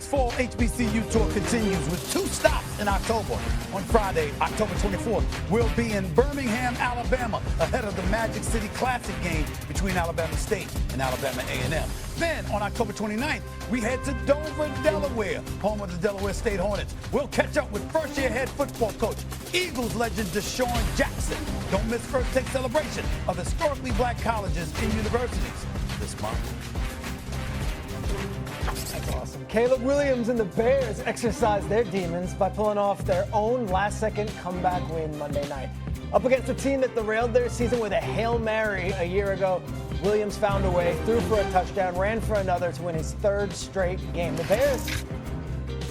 Fall HBCU tour continues with 2 stops in October. On Friday, October 24th, we'll be in Birmingham, Alabama, ahead of the Magic City Classic game between Alabama State and Alabama A&M. Then, on October 29th, we head to Dover, Delaware, home of the Delaware State Hornets. We'll catch up with first-year head football coach, Eagles legend Deshaun Jackson. Don't miss First Take celebration of historically black colleges and universities this month. That's awesome. Caleb Williams and the Bears exercised their demons by pulling off their own last-second comeback win Monday night. Up against a team that derailed their season with a Hail Mary a year ago, Williams found a way, threw for a touchdown, ran for another to win his 3rd straight game. The Bears,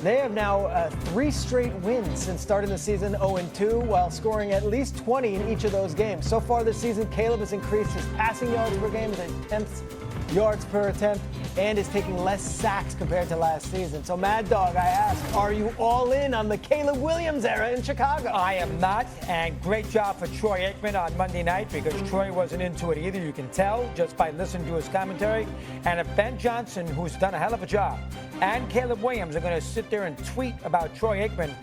they have now 3 straight wins since starting the season 0-2, while scoring at least 20 in each of those games. So far this season, Caleb has increased his passing yards per game, his attempts yards per attempt, and is taking less sacks compared to last season. So, Mad Dog, I ask, are you all in on the Caleb Williams era in Chicago? I am not, and great job for Troy Aikman on Monday night, because Troy wasn't into it either. You can tell just by listening to his commentary. And if Ben Johnson, who's done a hell of a job, and Caleb Williams are going to sit there and tweet about Troy Aikman,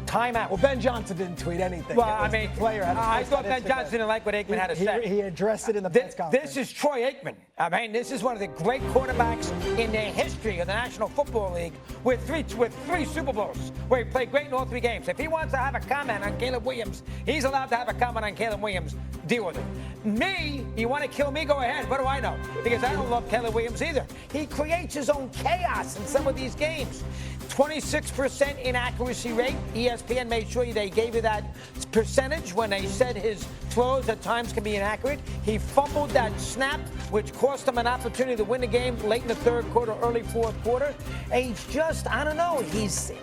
timeout. Well, Ben Johnson didn't tweet anything. Well, I mean, I thought Ben Johnson didn't like what Aikman had to say. He addressed it in the press conference. This is Troy Aikman. I mean, this is one of the great quarterbacks in the history of the National Football League with three Super Bowls where he played great in all 3 games. If he wants to have a comment on Caleb Williams, he's allowed to have a comment on Caleb Williams. Deal with it. Me, you want to kill me, go ahead. What do I know? Because I don't love Caleb Williams either. He creates his own chaos in some of these games. 26% inaccuracy rate. ESPN made sure they gave you that percentage when they said his throws at times can be inaccurate. He fumbled that snap, which cost him an opportunity to win the game late in the 3rd quarter, early 4th quarter. And he's just, I don't know, he's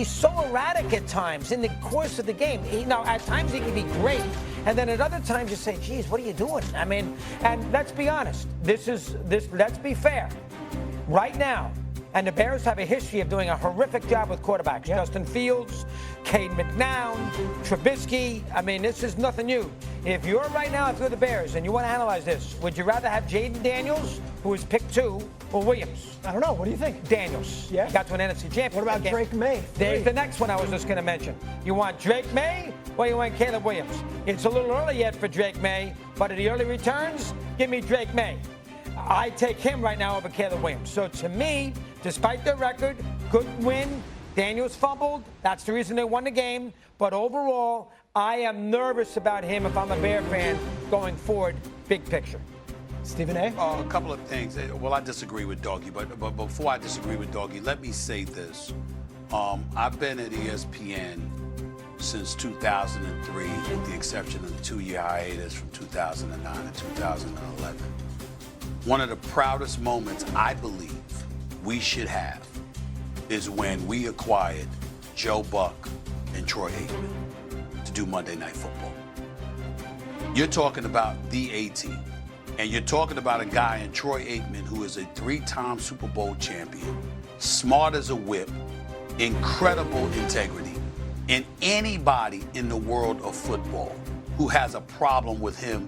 so erratic at times in the course of the game. Now, at times he can be great, and then at other times you say, geez, what are you doing? I mean, and let's be honest. Let's be fair. Right now, and the Bears have a history of doing a horrific job with quarterbacks. Yep. Justin Fields, Cade McNown, Trubisky. I mean, this is nothing new. If you're the Bears, and you want to analyze this, would you rather have Jaden Daniels, who was picked 2, or Williams? I don't know. What do you think? Daniels. Yeah. He got to an NFC championship. What about Drake May? There's the next one I was just going to mention. You want Drake May, or you want Caleb Williams? It's a little early yet for Drake May, but at the early returns, give me Drake May. I take him right now over Caleb Williams. So to me, despite their record, good win. Daniels fumbled. That's the reason they won the game. But overall, I am nervous about him if I'm a Bear fan going forward, big picture. Stephen A? A couple of things. Well, I disagree with Doggy, but before I disagree with Doggy, let me say this. I've been at ESPN since 2003, with the exception of the 2-year hiatus from 2009 to 2011. One of the proudest moments I believe we should have is when we acquired Joe Buck and Troy Aikman to do Monday Night Football. You're talking about the A-team, and you're talking about a guy in Troy Aikman who is a 3-time Super Bowl champion, smart as a whip, incredible integrity, and anybody in the world of football who has a problem with him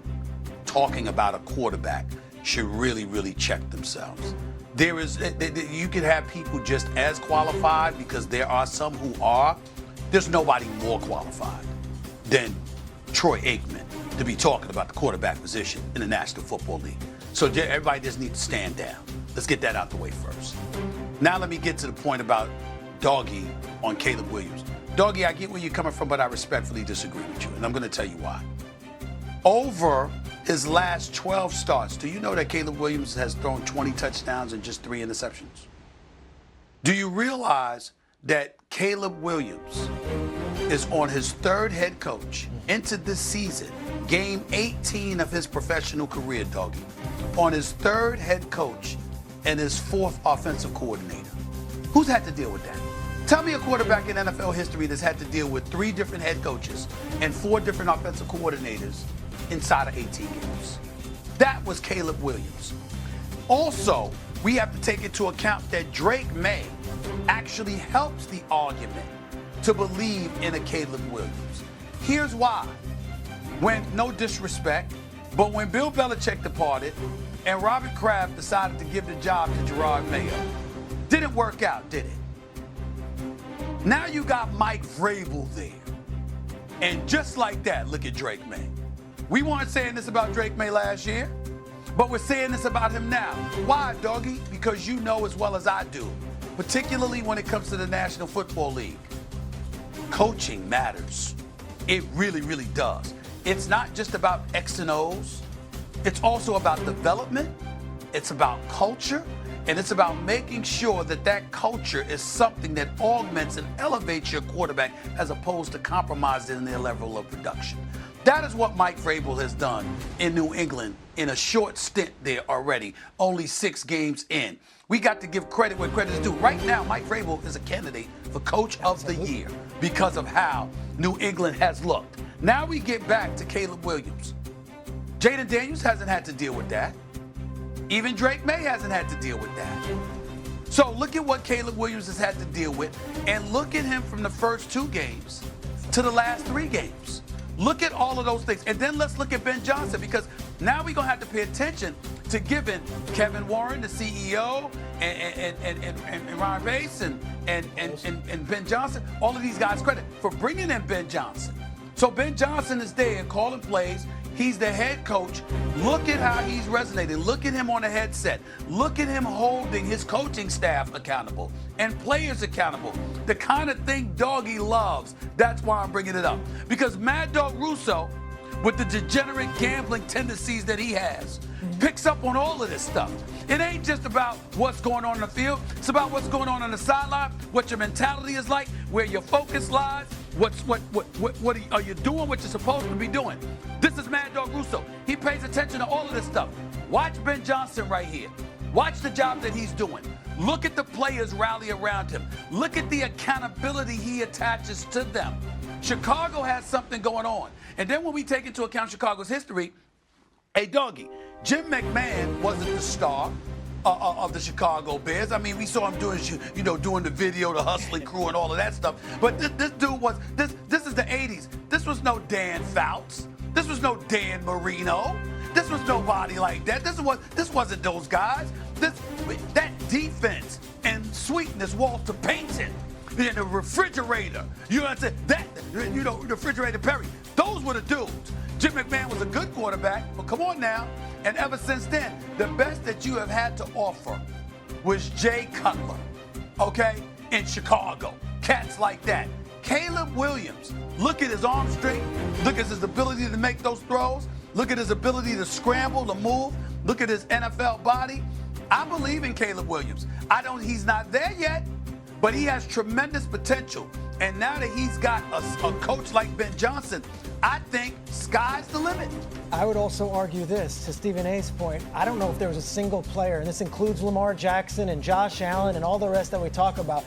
talking about a quarterback should really, really check themselves. You could have people just as qualified, because there are some who are. There's nobody more qualified than Troy Aikman to be talking about the quarterback position in the National Football League. So everybody just needs to stand down. Let's get that out the way first. Now let me get to the point about Doggy on Caleb Williams. Doggy, I get where you're coming from, but I respectfully disagree with you, and I'm going to tell you why. Over his last 12 starts, do you know that Caleb Williams has thrown 20 touchdowns and just 3 interceptions? Do you realize that Caleb Williams is on his 3rd head coach into this season, game 18 of his professional career, Doggy, on his 3rd head coach and his 4th offensive coordinator? Who's had to deal with that? Tell me a quarterback in NFL history that's had to deal with 3 different head coaches and 4 different offensive coordinators inside of 18 games. That was Caleb Williams. Also, we have to take into account that Drake May actually helps the argument to believe in a Caleb Williams. Here's why. When, no disrespect, but when Bill Belichick departed and Robert Kraft decided to give the job to Gerard Mayo, Didn't work out, did it? Now you got Mike Vrabel there. And just like that, look at Drake May. We weren't saying this about Drake May last year, but we're saying this about him now. Why, doggy? Because you know as well as I do, particularly when it comes to the National Football League, coaching matters. It really, really does. It's not just about X and O's. It's also about development. It's about culture. And it's about making sure that that culture is something that augments and elevates your quarterback as opposed to compromising their level of production. That is what Mike Vrabel has done in New England in a short stint there already, only 6 games in. We got to give credit where credit is due. Right now, Mike Vrabel is a candidate for Coach of the Year because of how New England has looked. Now we get back to Caleb Williams. Jaden Daniels hasn't had to deal with that. Even Drake May hasn't had to deal with that. So look at what Caleb Williams has had to deal with, and look at him from the first 2 games to the last 3 games. Look at all of those things. And then let's look at Ben Johnson, because now we're going to have to pay attention to giving Kevin Warren, the CEO, and Ryan Bass and Ben Johnson, all of these guys credit for bringing in Ben Johnson. So Ben Johnson is there calling plays. He's the head coach. Look at how he's resonating. Look at him on the headset. Look at him holding his coaching staff accountable and players accountable. The kind of thing Doggy loves. That's why I'm bringing it up. Because Mad Dog Russo, with the degenerate gambling tendencies that he has, picks up on all of this stuff. It ain't just about what's going on in the field. It's about what's going on the sideline, what your mentality is like, where your focus lies, what are you doing what you're supposed to be doing. This is Mad Dog Russo. He pays attention to all of this stuff. Watch Ben Johnson right here. Watch the job that he's doing. Look at the players rally around him. Look at the accountability he attaches to them. Chicago has something going on. And then when we take into account Chicago's history, hey, Doggy, Jim McMahon wasn't the star of the Chicago Bears. I mean, we saw him doing the video, the hustling crew and all of that stuff. But this dude was, this is the 80s. This was no Dan Fouts. This was no Dan Marino. This was nobody like that. This wasn't those guys. That defense and sweetness, Walter Payton, in the refrigerator. You know what I'm saying? That, refrigerator Perry. Those were the dudes. Jim McMahon was a good quarterback, but come on now. And ever since then, the best that you have had to offer was Jay Cutler, okay, in Chicago. Cats like that. Caleb Williams, look at his arm strength. Look at his ability to make those throws. Look at his ability to scramble, to move. Look at his NFL body. I believe in Caleb Williams. He's not there yet, but he has tremendous potential. And now that he's got a coach like Ben Johnson, I think sky's the limit. I would also argue this, to Stephen A's point. I don't know if there was a single player, and this includes Lamar Jackson and Josh Allen and all the rest that we talk about,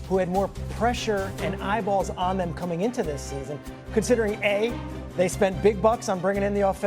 who had more pressure and eyeballs on them coming into this season, considering A, they spent big bucks on bringing in the offense.